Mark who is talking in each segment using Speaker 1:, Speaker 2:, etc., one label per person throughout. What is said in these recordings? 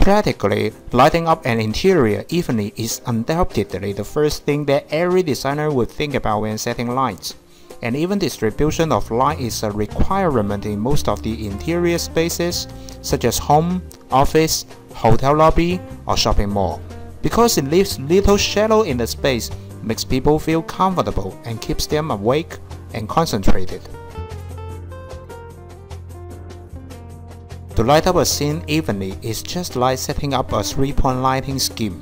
Speaker 1: Practically, lighting up an interior evenly is undoubtedly the first thing that every designer would think about when setting lights. And even distribution of light is a requirement in most of the interior spaces, such as home, office, hotel lobby, or shopping mall, because it leaves little shadow in the space, makes people feel comfortable, and keeps them awake and concentrated. To light up a scene evenly is just like setting up a three-point lighting scheme.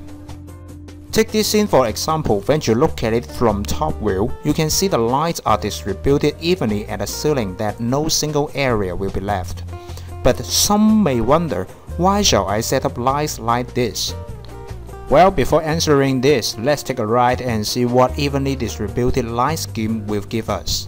Speaker 1: Take this scene for example. When you look at it from top view, you can see the lights are distributed evenly at the ceiling, that no single area will be left. But some may wonder, why shall I set up lights like this? Well, before answering this, let's take a ride and see what evenly distributed light scheme will give us.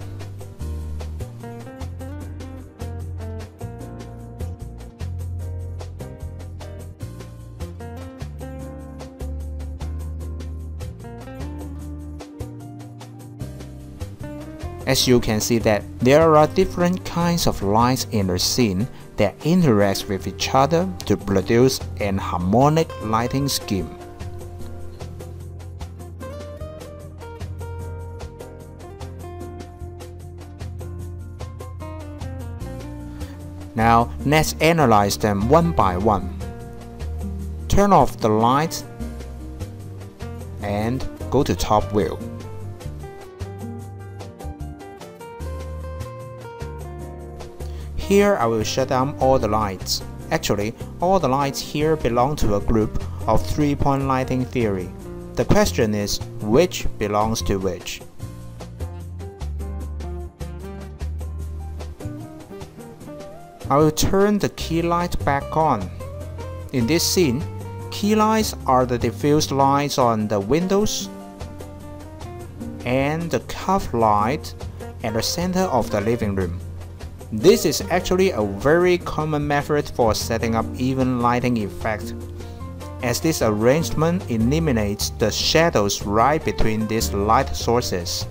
Speaker 1: As you can see that there are different kinds of lights in the scene that interact with each other to produce an harmonic lighting scheme. Now let's analyze them one by one. Turn off the lights and go to top view. Here I will shut down all the lights. Actually, all the lights here belong to a group of three-point lighting theory. The question is, which belongs to which? I will turn the key light back on. In this scene, key lights are the diffused lights on the windows and the curved light at the center of the living room. This is actually a very common method for setting up even lighting effect, as this arrangement eliminates the shadows right between these light sources.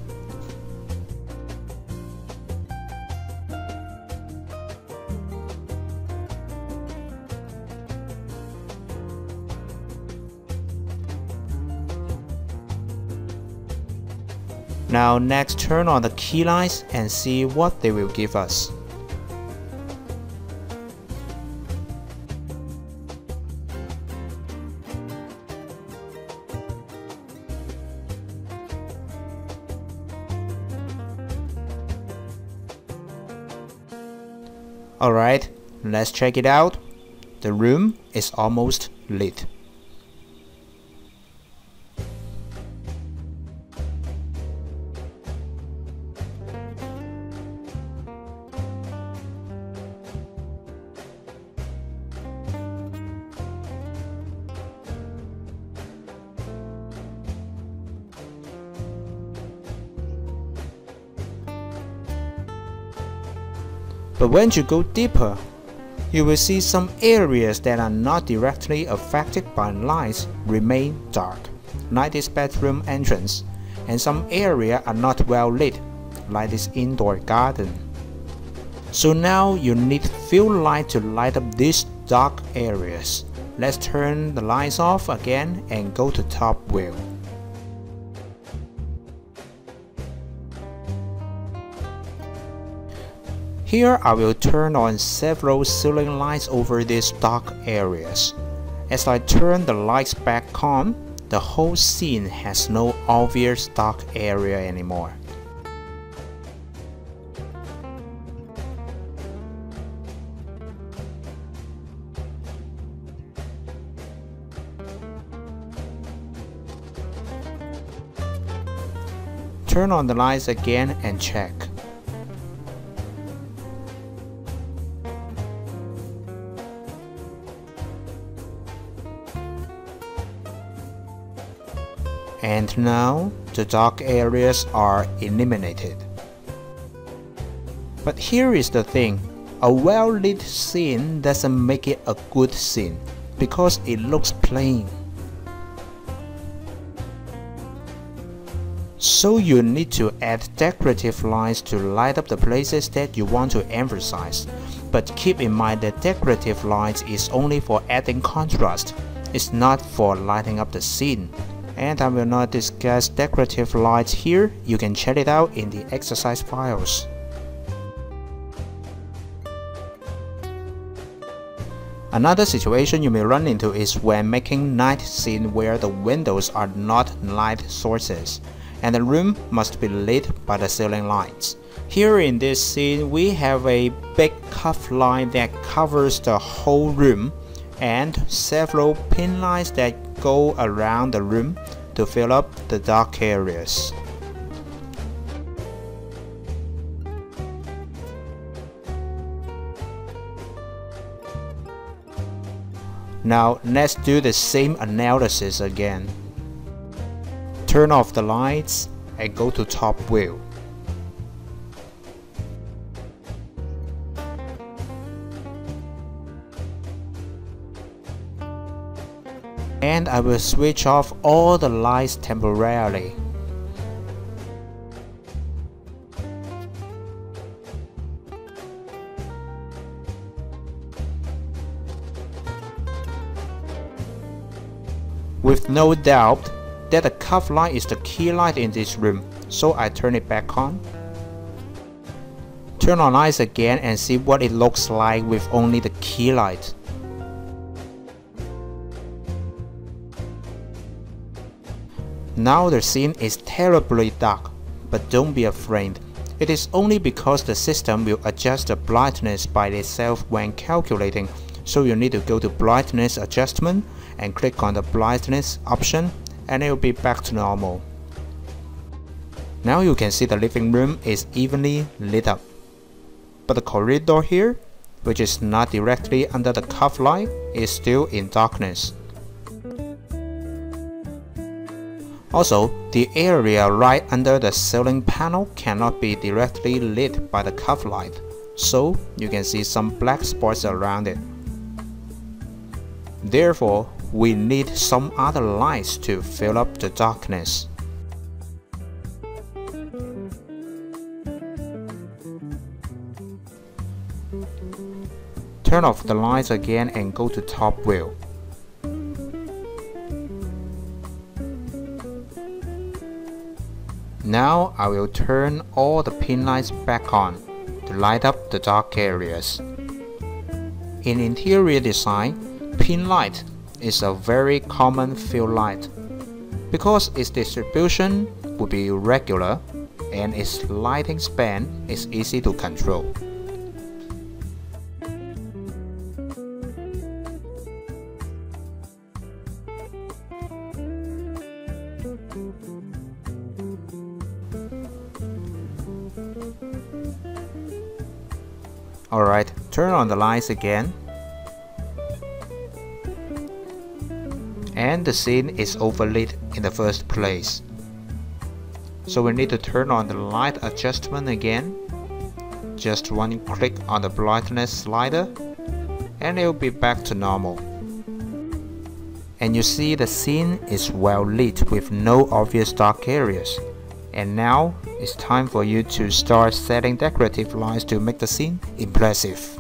Speaker 1: Now next, turn on the key lights and see what they will give us. Alright, let's check it out. The room is almost lit. But when you go deeper, you will see some areas that are not directly affected by lights remain dark, like this bedroom entrance, and some areas are not well lit, like this indoor garden. So now you need few light to light up these dark areas. Let's turn the lights off again and go to top view. Here I will turn on several ceiling lights over these dark areas. As I turn the lights back on, the whole scene has no obvious dark area anymore. Turn on the lights again and check. And now the dark areas are eliminated. But here is the thing, a well-lit scene doesn't make it a good scene because it looks plain. So you need to add decorative lights to light up the places that you want to emphasize. But keep in mind that decorative lights is only for adding contrast. It's not for lighting up the scene. And I will not discuss decorative lights here. You can check it out in the exercise files. Another situation you may run into is when making night scene where the windows are not light sources, and the room must be lit by the ceiling lights. Here in this scene, we have a big cuff light that covers the whole room, and several pin lights that go around the room to fill up the dark areas. Now let's do the same analysis again. Turn off the lights and go to top view. And I will switch off all the lights temporarily. With no doubt that the cuff light is the key light in this room, so I turn it back on. Turn on lights again and see what it looks like with only the key light. Now the scene is terribly dark, but don't be afraid. It is only because the system will adjust the brightness by itself when calculating, so you need to go to brightness adjustment and click on the brightness option, and it will be back to normal. Now you can see the living room is evenly lit up, but the corridor here, which is not directly under the cuff light, is still in darkness. Also, the area right under the ceiling panel cannot be directly lit by the cuff light, so you can see some black spots around it. Therefore, we need some other lights to fill up the darkness. Turn off the lights again and go to top view. Now I will turn all the pin lights back on to light up the dark areas. In interior design, pin light is a very common field light because its distribution would be irregular and its lighting span is easy to control. Alright, turn on the lights again. And the scene is overlit in the first place. So we need to turn on the light adjustment again. Just one click on the brightness slider and it will be back to normal. And you see the scene is well lit with no obvious dark areas. And now it's time for you to start setting decorative lights to make the scene impressive.